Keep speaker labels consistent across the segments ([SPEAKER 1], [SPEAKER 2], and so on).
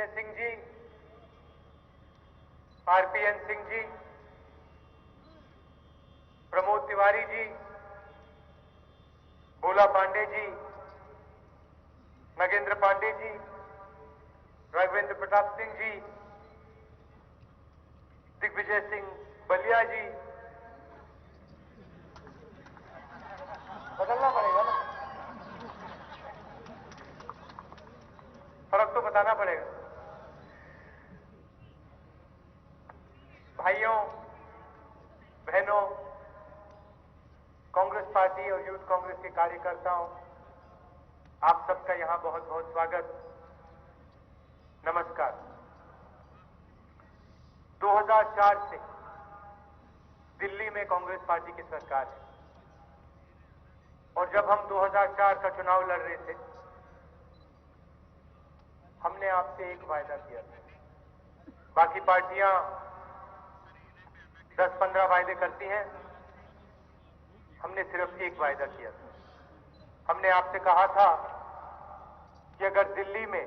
[SPEAKER 1] Digvijay Singh ji, RPN Singh ji, Pramod Tiwari ji, भोला पांडे जी, नगेंद्र पांडे जी, राघवेंद्र प्रताप सिंह जी, दिग्विजय सिंह बलिया जी, बदलना पड़ेगा ना, फर्क तो बताना पड़ेगा। भाइयों बहनों, कांग्रेस पार्टी और यूथ कांग्रेस के कार्यकर्ताओं, आप सबका यहां बहुत बहुत स्वागत, नमस्कार। 2004 से दिल्ली में कांग्रेस पार्टी की सरकार है और जब हम 2004 का चुनाव लड़ रहे थे, हमने आपसे एक वायदा किया था। बाकी पार्टियां 10-15 वायदे करती हैं, हमने सिर्फ एक वायदा किया था। हमने आपसे कहा था कि अगर दिल्ली में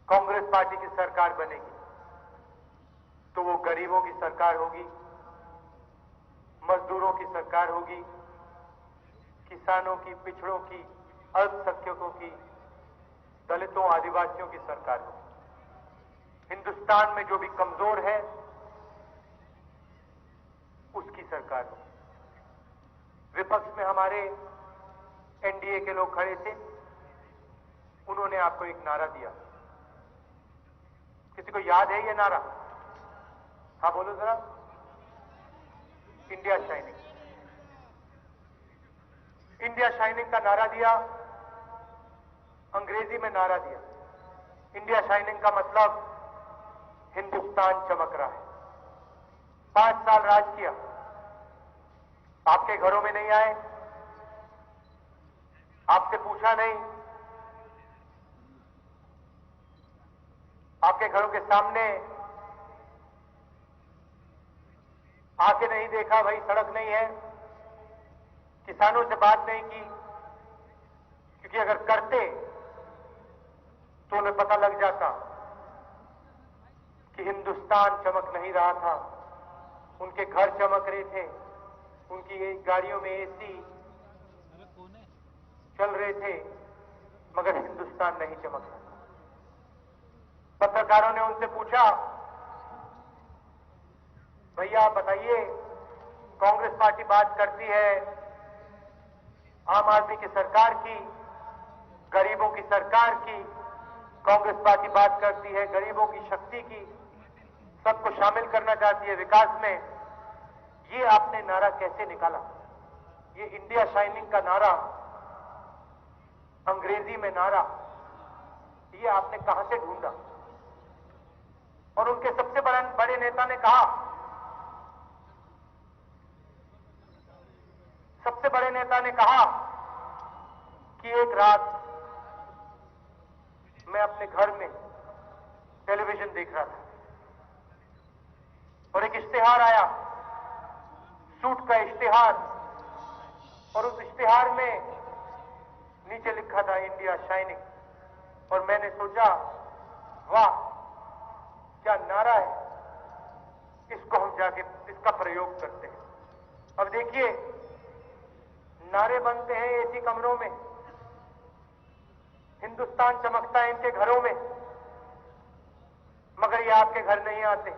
[SPEAKER 1] कांग्रेस पार्टी की सरकार बनेगी तो वो गरीबों की सरकार होगी, मजदूरों की सरकार होगी, किसानों की, पिछड़ों की, अल्पसंख्यकों की, दलितों, आदिवासियों की सरकार होगी। हिंदुस्तान में जो भी कमजोर है उसकी सरकार होगी। विपक्ष में हमारे एनडीए के लोग खड़े थे, उन्होंने आपको एक नारा दिया। किसी को याद है ये नारा? हाँ बोलो जरा। India shining. इंडिया शाइनिंग का नारा दिया, अंग्रेजी में नारा दिया। इंडिया शाइनिंग का मतलब हिंदुस्तान चमक रहा है। 5 साल राज किया, आपके घरों में नहीं आए, आपसे पूछा नहीं, आपके घरों के सामने आके नहीं देखा, भाई सड़क नहीं है, किसानों से बात नहीं की, क्योंकि अगर करते तो उन्हें पता लग जाता कि हिंदुस्तान चमक नहीं रहा था। उनके घर चमक रहे थे, उनकी गाड़ियों में एसी चल रहे थे, मगर हिंदुस्तान नहीं चमक रहा था। पत्रकारों ने उनसे पूछा, भैया आप बताइए, कांग्रेस पार्टी बात करती है आम आदमी की सरकार की, गरीबों की सरकार की, कांग्रेस पार्टी बात करती है गरीबों की शक्ति की, सबको शामिल करना चाहती है विकास में, ये आपने नारा कैसे निकाला? ये इंडिया शाइनिंग का नारा, अंग्रेजी में नारा, ये आपने कहां से ढूंढा? और उनके सबसे बड़े नेता ने कहा, सबसे बड़े नेता ने कहा कि एक रात मैं अपने घर में टेलीविजन देख रहा था और एक इश्तिहार आया, सूट का इश्तिहार, और उस इश्तिहार में नीचे लिखा था इंडिया शाइनिंग, और मैंने सोचा वाह क्या नारा है, इसको हम जाके इसका प्रयोग करते हैं। अब देखिए, नारे बनते हैं एसी कमरों में, हिंदुस्तान चमकता है इनके घरों में, मगर ये आपके घर नहीं आते,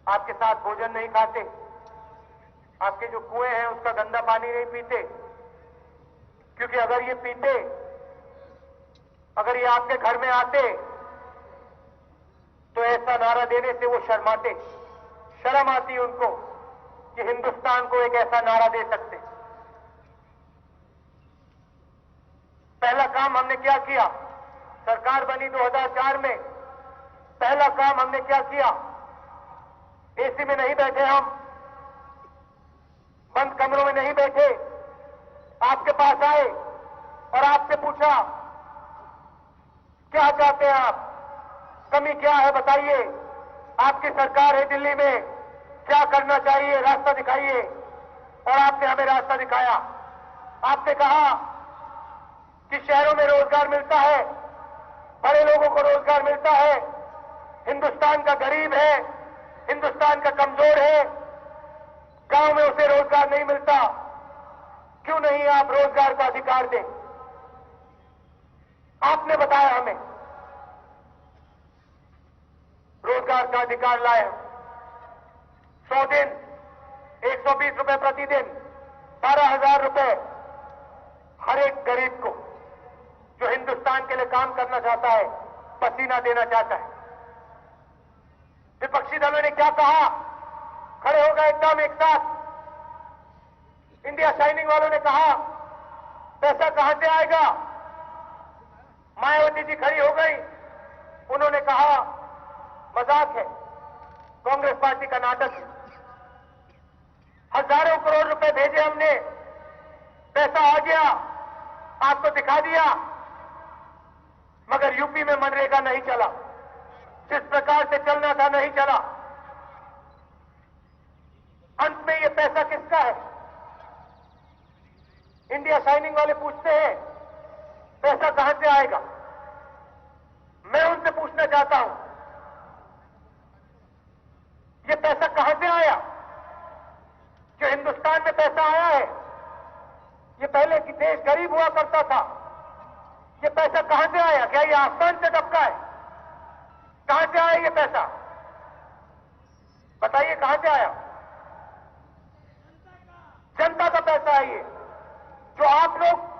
[SPEAKER 1] आपके साथ भोजन नहीं खाते, आपके जो कुएं हैं उसका गंदा पानी नहीं पीते, क्योंकि अगर ये पीते, अगर ये आपके घर में आते तो ऐसा नारा देने से वो शर्माते, शर्म आती उनको कि हिंदुस्तान को एक ऐसा नारा दे सकते। पहला काम हमने क्या किया? सरकार बनी 2004 में, पहला काम हमने क्या किया? एसी में नहीं बैठे हम, बंद कमरों में नहीं बैठे, आपके पास आए और आपसे पूछा क्या चाहते हैं आप, कमी क्या है बताइए, आपकी सरकार है दिल्ली में, क्या करना चाहिए, रास्ता दिखाइए। और आपने हमें रास्ता दिखाया। आपने कहा कि शहरों में रोजगार मिलता है, बड़े लोगों को रोजगार मिलता है, हिंदुस्तान का गरीब है, हिंदुस्तान का कमजोर है, गांव में उसे रोजगार नहीं मिलता। क्यों नहीं आप रोजगार का अधिकार दें? आपने बताया हमें रोजगार का अधिकार लाए हम। 100 दिन 120 रुपए प्रतिदिन 12,000 रुपए हर एक गरीब को जो हिंदुस्तान के लिए काम करना चाहता है, पसीना देना चाहता है। विपक्षी दलों ने क्या कहा? खड़े हो गए एकदम एक साथ। इंडिया शाइनिंग वालों ने कहा पैसा कहां से आएगा? मायावती जी खड़ी हो गई, उन्होंने कहा मजाक है, कांग्रेस पार्टी का नाटक है। हजारों करोड़ रुपए भेजे हमने, पैसा आ गया, आपको दिखा दिया, मगर यूपी में मनरेगा नहीं चला, जिस प्रकार से चलना था नहीं चला। अंत में ये पैसा किसका है? इंडिया शाइनिंग वाले पूछते हैं पैसा कहां से आएगा? मैं उनसे पूछना चाहता हूं, ये पैसा कहां से आया? जो हिंदुस्तान में पैसा आया है, ये पहले कि देश गरीब हुआ करता था, ये पैसा कहां से आया? क्या ये आसमान से टपका है? कहां से आया ये पैसा? बताइए कहां से आया? जनता का पैसा है ये, जो आप लोग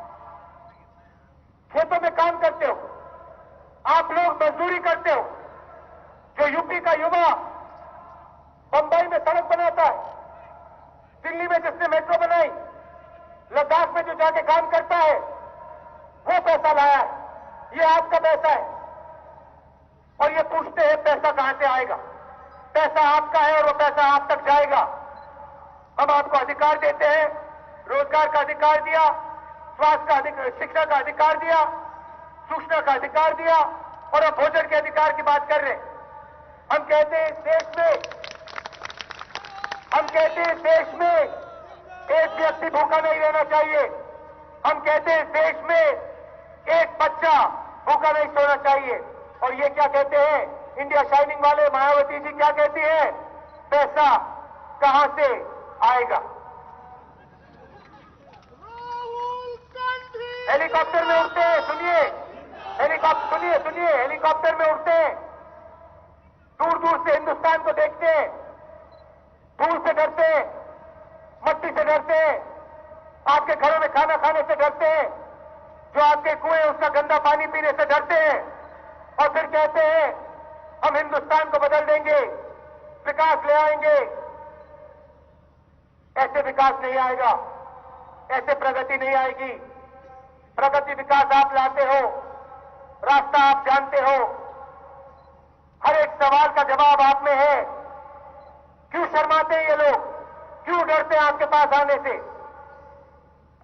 [SPEAKER 1] खेतों में काम करते हो, आप लोग मजदूरी करते हो, जो यूपी का युवा बंबई में सड़क बनाता है, दिल्ली में जिसने मेट्रो बनाई, लद्दाख में जो जाके काम करता है, वो पैसा लाया है। ये आपका पैसा है। और ये पूछते हैं पैसा कहां से आएगा? पैसा आपका है और वो पैसा आप तक जाएगा। हम आपको अधिकार देते हैं, रोजगार का अधिकार दिया, स्वास्थ्य का अधिकार, शिक्षा का अधिकार दिया, सूचना का अधिकार दिया, और अब भोजन के अधिकार की बात कर रहे हैं। हम कहते हैं देश में एक व्यक्ति भूखा नहीं रहना चाहिए। हम कहते हैं देश में एक बच्चा भूखा नहीं सोना चाहिए। और ये क्या कहते हैं इंडिया शाइनिंग वाले, मायावती जी क्या कहती है? पैसा कहां से आएगा? हेलीकॉप्टर में उड़ते हैं, सुनिए, हेलीकॉप्टर में उड़ते हैं, दूर दूर से हिंदुस्तान को देखते हैं, धूल से डरते हैं, मट्टी से डरते हैं, आपके घरों में खाना खाने से डरते हैं, जो आपके कुएं उसका गंदा पानी पीने से डरते हैं, और फिर कहते हैं हम हिंदुस्तान को बदल देंगे, विकास ले आएंगे। ऐसे विकास नहीं आएगा, ऐसे प्रगति नहीं आएगी। प्रगति विकास आप लाते हो, रास्ता आप जानते हो, हर एक सवाल का जवाब आप में है। क्यों शर्माते हैं ये लोग? क्यों डरते हैं आपके पास आने से?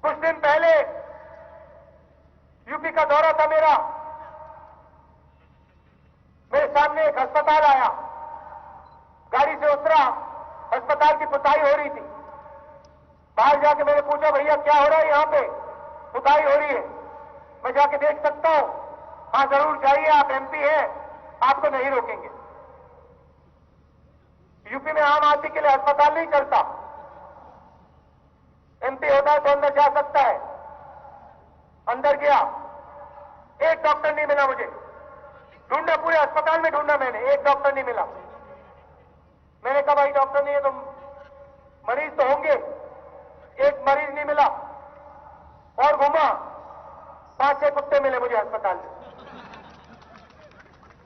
[SPEAKER 1] कुछ दिन पहले यूपी का दौरा था मेरा, मेरे सामने एक अस्पताल आया, गाड़ी से उतरा, अस्पताल की पुताई हो रही थी। बाहर जाके मैंने पूछा भैया क्या हो रहा है यहां पे? पुताई हो रही है, मैं जाके देख सकता हूं? हाँ जरूर जाइए, आप एमपी हैं, आपको नहीं रोकेंगे। यूपी में आम आदमी के लिए अस्पताल नहीं चलता, एमपी होता है तो अंदर जा सकता है। अंदर गया, एक डॉक्टर नहीं मिला मुझे, ढूंढा पूरे अस्पताल में ढूंढा मैंने, एक डॉक्टर नहीं मिला। मैंने कहा भाई डॉक्टर नहीं है तो मरीज तो होंगे, एक मरीज नहीं मिला। और घूमा, 5-6 कुत्ते मिले मुझे अस्पताल में,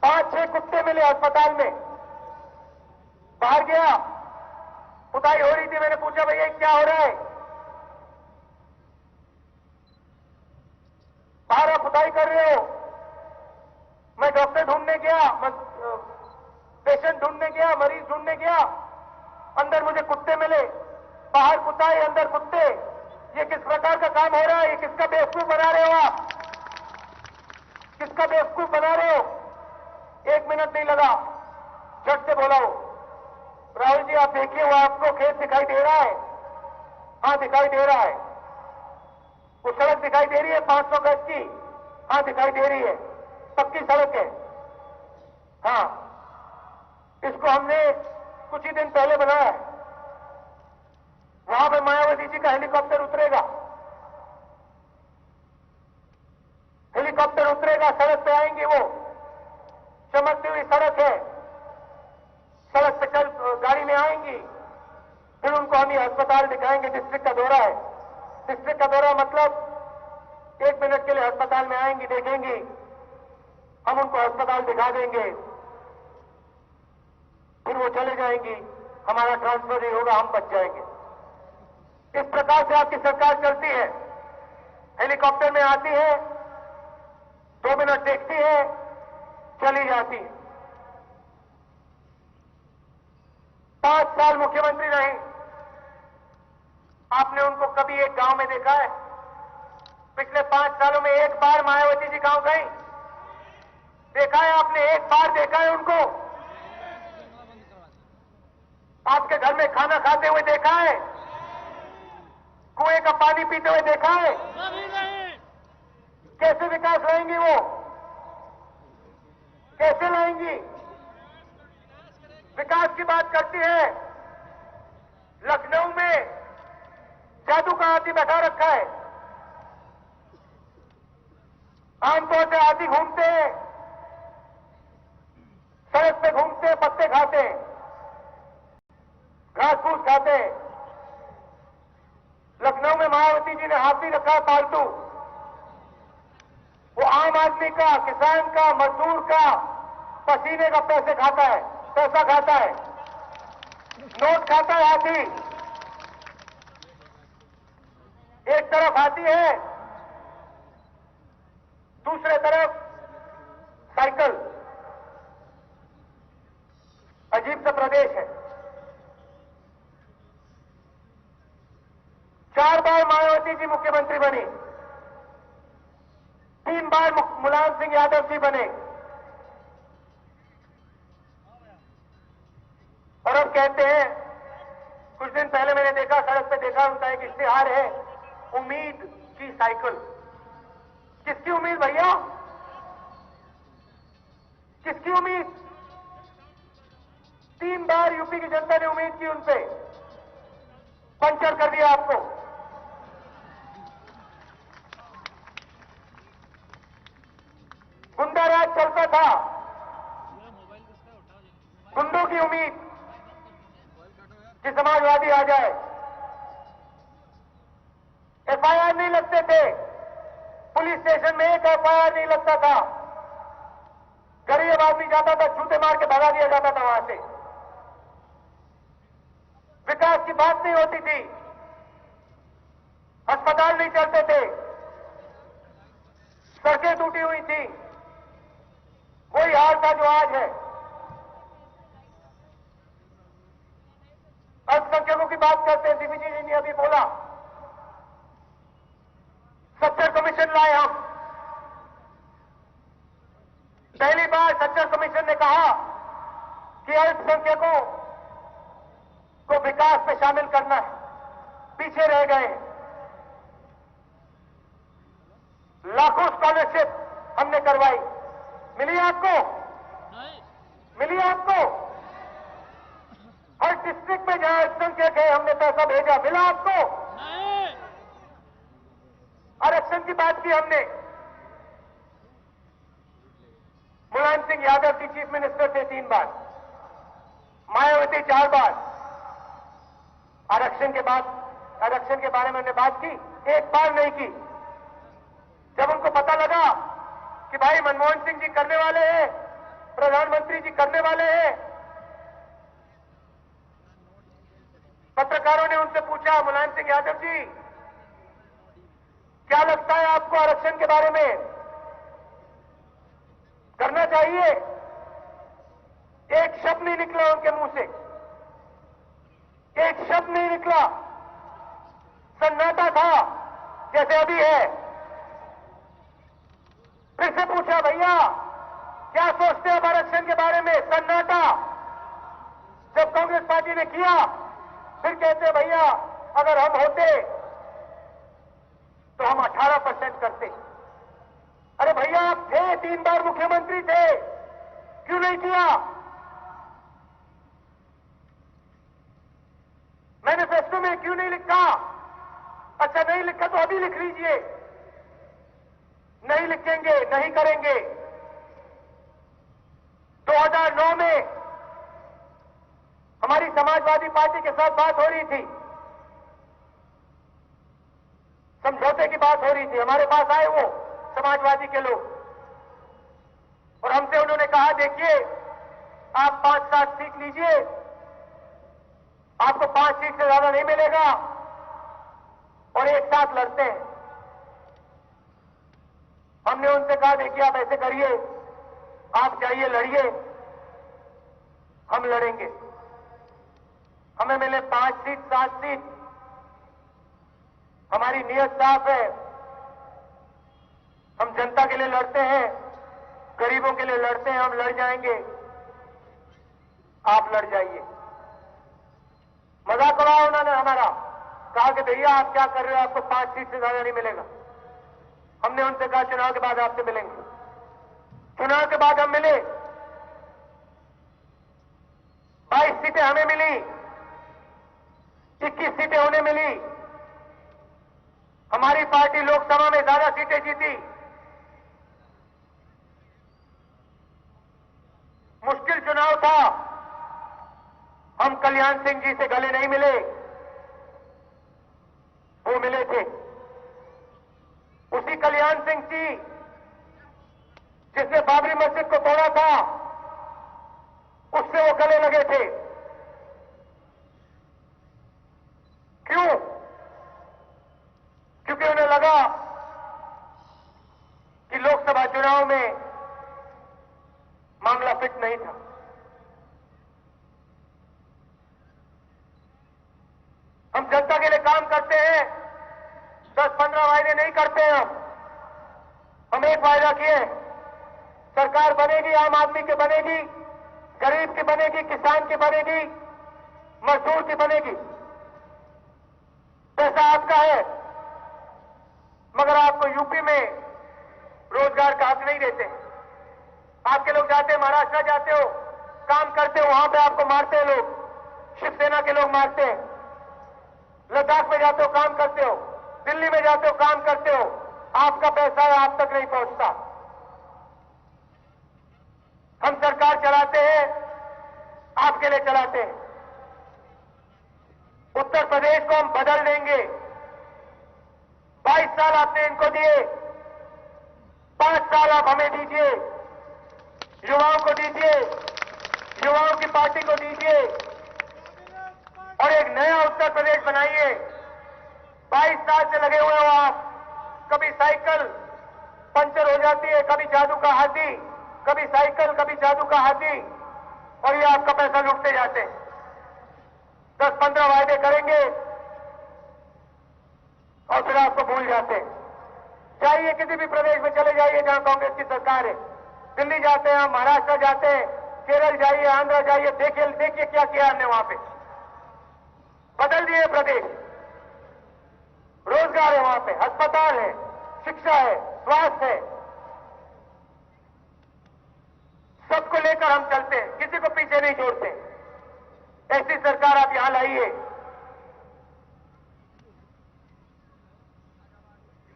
[SPEAKER 1] 5-6 कुत्ते मिले अस्पताल में। बाहर गया, पुताई हो रही थी, मैंने पूछा भैया क्या हो रहा है? बाहर आप पुताई कर रहे हो? मैं डॉक्टर ढूंढने गया, पेशेंट ढूंढने गया, मरीज ढूंढने गया, अंदर मुझे कुत्ते मिले। बाहर पुताई, अंदर कुत्ते। ये किस प्रकार का काम हो रहा है? ये किसका बेवकूफ बना रहे हो आप? किसका बेवकूफ बना रहे हो? 1 मिनट नहीं लगा, झट से बोला वो, राहुल जी आप देखिए वो आपको खेत दिखाई दे रहा है? हाँ दिखाई दे रहा है। वो सड़क दिखाई दे रही है 500 गज की? हाँ दिखाई दे रही है। पक्की सड़क है। हाँ, इसको हमने कुछ ही दिन पहले बनाया है। वहां पे मायावती जी का हेलीकॉप्टर उतरेगा, हेलीकॉप्टर उतरेगा, सड़क पे आएंगे वो, चमकती हुई सड़क है, सड़क पे चल गाड़ी में आएंगी, फिर उनको हम ये अस्पताल दिखाएंगे। डिस्ट्रिक्ट का दौरा है, डिस्ट्रिक्ट का दौरा मतलब 1 मिनट के लिए अस्पताल में आएंगी, देखेंगी, हम उनको अस्पताल दिखा देंगे, फिर वो चले जाएंगी, हमारा ट्रांसफर नहीं होगा, हम बच जाएंगे। इस प्रकार से आपकी सरकार चलती है। हेलीकॉप्टर में आती है, 2 मिनट देखती है, चली जाती है। 5 साल मुख्यमंत्री रही, आपने उनको कभी एक गांव में देखा है? पिछले 5 सालों में एक बार मायावती जी गांव गई? देखा है आपने? एक बार देखा है उनको? आपके घर में खाना खाते हुए देखा है? कुएं का पानी पीते हुए देखा है? कैसे विकास लाएंगी वो? कैसे लाएंगी? विकास की बात करती है, लखनऊ में जादू का हाथी बैठा रखा है। आमतौर से हाथी घूमते हैं, सड़क पे घूमते हैं, पत्ते खाते हैं, घास फूस खाते हैं। लखनऊ में मायावती जी ने हाथी रखा है पालतू। वो आम आदमी का, किसान का, मजदूर का पसीने का पैसा खाता है, नोट खाता है हाथी। एक तरफ हाथी है, दूसरे तरफ साइकिल। अजीब सा प्रदेश है। 4 बार मायावती जी मुख्यमंत्री बनी, 3 बार मुलायम सिंह यादव जी बने, और अब कहते हैं, कुछ दिन पहले मैंने देखा, सड़क पे देखा, उनका एक इश्तिहार है, उम्मीद की साइकिल। किसकी उम्मीद भैया? किसकी उम्मीद? 3 बार यूपी की जनता ने उम्मीद की उनपे, पंचर कर दिया आपको। गुंडा राज चलता था, गुंडों की उम्मीद कि समाजवादी आ जाए। एफआईआर नहीं लगते थे, पुलिस स्टेशन में एक एफआईआर नहीं लगता था, गरीब आदमी जाता था, जूते मार के भगा दिया जाता था वहां से। विकास की बात नहीं होती थी, अस्पताल नहीं चलते थे, सड़कें टूटी हुई थी। वही हाल था जो आज है। अल्पसंख्यकों की बात करते हैं, दिग्विजय जी ने अभी बोला, सच्चर कमीशन लाए हम। पहली बार सच्चर कमीशन ने कहा कि अल्पसंख्यकों को विकास में शामिल करना है, पीछे रह गए। लाखों स्कॉलरशिप हमने करवाई, मिली आपको? मिली आपको? हर डिस्ट्रिक्ट में जहां अल्पसंख्यक है हमने पैसा भेजा, मिला आपको? आरक्षण की बात की हमने, मुलायम सिंह यादव जी चीफ मिनिस्टर थे 3 बार, मायावती 4 बार। आरक्षण के बारे में हमने बात की, एक बार नहीं की। जब उनको पता लगा कि भाई मनमोहन सिंह जी करने वाले हैं, प्रधानमंत्री जी करने वाले हैं, पत्रकारों ने उनसे पूछा, मुलायम सिंह यादव जी क्या लगता है आपको आरक्षण के बारे में, करना चाहिए? एक शब्द नहीं निकला उनके मुंह से, एक शब्द नहीं निकला। सन्नाटा था जैसे अभी है। फिर से पूछा, भैया क्या सोचते हैं आरक्षण के बारे में? सन्नाटा। जब कांग्रेस पार्टी ने किया, फिर कहते भैया अगर हम होते तो हम 18% करते। अरे भैया आप थे, 3 बार मुख्यमंत्री थे, क्यों नहीं किया? मैनिफेस्टो में क्यों नहीं लिखा? अच्छा नहीं लिखा तो अभी लिख लीजिए। नहीं लिखेंगे, नहीं करेंगे। 2009 में हमारी समाजवादी पार्टी के साथ बात हो रही थी, समझौते की बात हो रही थी। हमारे पास आए वो समाजवादी के लोग और हमसे उन्होंने कहा, देखिए आप 5-7 सीट लीजिए, आपको 5 सीट से ज्यादा नहीं मिलेगा और एक साथ लड़ते हैं। हमने उनसे कहा, देखिए आप ऐसे करिए, आप जाइए लड़िए, हम लड़ेंगे। हमें मिले 5 सीट 7 सीट, हमारी नीयत साफ है, हम जनता के लिए लड़ते हैं, गरीबों के लिए लड़ते हैं, हम लड़ जाएंगे, आप लड़ जाइए। मजाक उड़ाया उन्होंने हमारा, कहा कि भैया आप क्या कर रहे हो, आपको 5 सीट से ज्यादा नहीं मिलेगा। हमने उनसे कहा चुनाव के बाद आपसे मिलेंगे। चुनाव के बाद हम मिले, 22 सीटें हमें मिली, 21 सीटें उन्हें मिली। हमारी पार्टी लोकसभा में ज्यादा सीटें जीती। मुश्किल चुनाव था, हम कल्याण सिंह जी से गले नहीं मिले, वो मिले थे। उसी कल्याण सिंह जी जिसने बाबरी मस्जिद को तोड़ा था, उससे वो गले लगे थे। क्यों? क्योंकि उन्हें लगा कि लोकसभा चुनाव में मामला फिट नहीं था। हम जनता के लिए काम करते हैं, 10-15 वायदे नहीं करते हैं। हम एक वायदा किए, सरकार बनेगी, आम आदमी की बनेगी, गरीब की बनेगी, किसान की बनेगी, मजदूर की बनेगी। पैसा आपका है, मगर आपको यूपी में रोजगार का हक नहीं देते। आपके लोग जाते हैं, महाराष्ट्र जाते हो, काम करते हो, वहां पे आपको मारते हैं लोग, शिवसेना के लोग मारते हैं। लद्दाख में जाते हो, काम करते हो, दिल्ली में जाते हो, काम करते हो, आपका पैसा आप तक नहीं पहुंचता। हम सरकार चलाते हैं, आपके लिए चलाते हैं। उत्तर प्रदेश को हम बदल देंगे। 22 साल आपने इनको दिए, 5 साल आप हमें दीजिए, युवाओं को दीजिए, युवाओं की पार्टी को दीजिए और एक नया उत्तर प्रदेश बनाइए। 22 साल से लगे हुए हो आप, कभी साइकिल पंचर हो जाती है, कभी जादू का हाथी, कभी साइकिल, कभी जादू का हाथी, और ये आपका पैसा लुटते जाते हैं। 10-15 वायदे करेंगे और फिर आपको भूल जाते हैं। जाइए किसी भी प्रदेश में चले जाइए जहां कांग्रेस की सरकार है, दिल्ली जाते हैं, महाराष्ट्र जाते हैं, केरल जाइए, आंध्र जाइए, देखिए क्या किया हमने वहां पे। बदल दिए प्रदेश, रोजगार है वहां पे, अस्पताल है, शिक्षा है, स्वास्थ्य है, सबको लेकर हम चलते हैं, किसी को पीछे नहीं छोड़ते। ऐसी सरकार आप यहां लाइए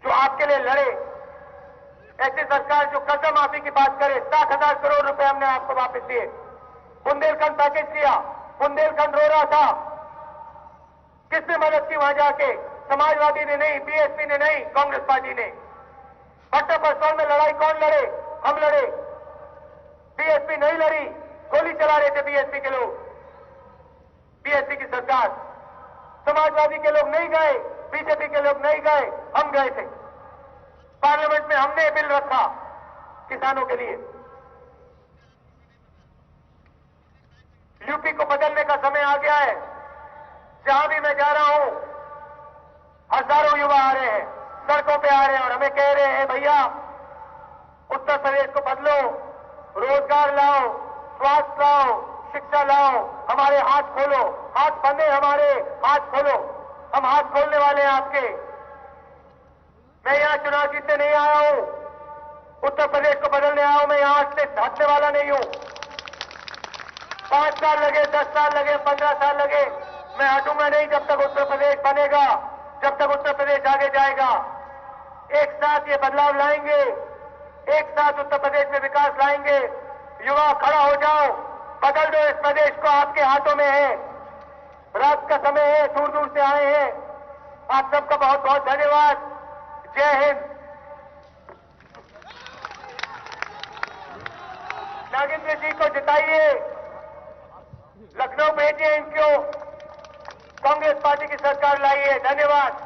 [SPEAKER 1] जो आपके लिए लड़े। ऐसी सरकार जो कर्ज माफी की बात करे, 60,000 करोड़ रुपए हमने आपको वापस दिए। बुंदेलखंड पैकेज किया, बुंदेलखंड रो रहा था, किसने मदद की वहां जाके? समाजवादी ने नहीं, बीएसपी ने नहीं, कांग्रेस पार्टी ने। भट्टा परसौल में लड़ाई कौन लड़े? हम लड़े, बीएसपी नहीं लड़ी। गोली चला रहे थे बीएसपी के लोग, बीएसपी की सरकार। समाजवादी के लोग नहीं गए, बीजेपी के लोग नहीं गए, हम गए थे। पार्लियामेंट में हमने बिल रखा किसानों के लिए। यूपी को बदलने का समय आ गया है। जहां भी मैं जा रहा हूं, हजारों युवा आ रहे हैं, सड़कों पे आ रहे हैं और हमें कह रहे हैं, भैया उत्तर प्रदेश को बदलो, रोजगार लाओ, स्वास्थ्य लाओ, शिक्षा लाओ, हमारे हाथ खोलो। हाथ बंधे हमारे, हाथ खोलो, हम हाथ खोलने वाले हैं आपके। मैं यहां चुनाव जीतने नहीं आया हूं, उत्तर प्रदेश को बदलने आया हूं। मैं यहां से हटने वाला नहीं हूं। 5 साल लगे, 10 साल लगे, 15 साल लगे, मैं हटूंगा नहीं जब तक उत्तर प्रदेश बनेगा, जब तक उत्तर प्रदेश आगे जाएगा। एक साथ ये बदलाव लाएंगे, एक साथ उत्तर प्रदेश में विकास लाएंगे। युवा खड़ा हो जाओ, बदल दो इस प्रदेश को, आपके हाथों में है। रात का समय है, दूर दूर से आए हैं। आप सबका बहुत बहुत धन्यवाद। जय हिंद। नागेंद्र जी को जिताइए, लखनऊ भेजिए, इनको कांग्रेस पार्टी की सरकार लाइए। धन्यवाद।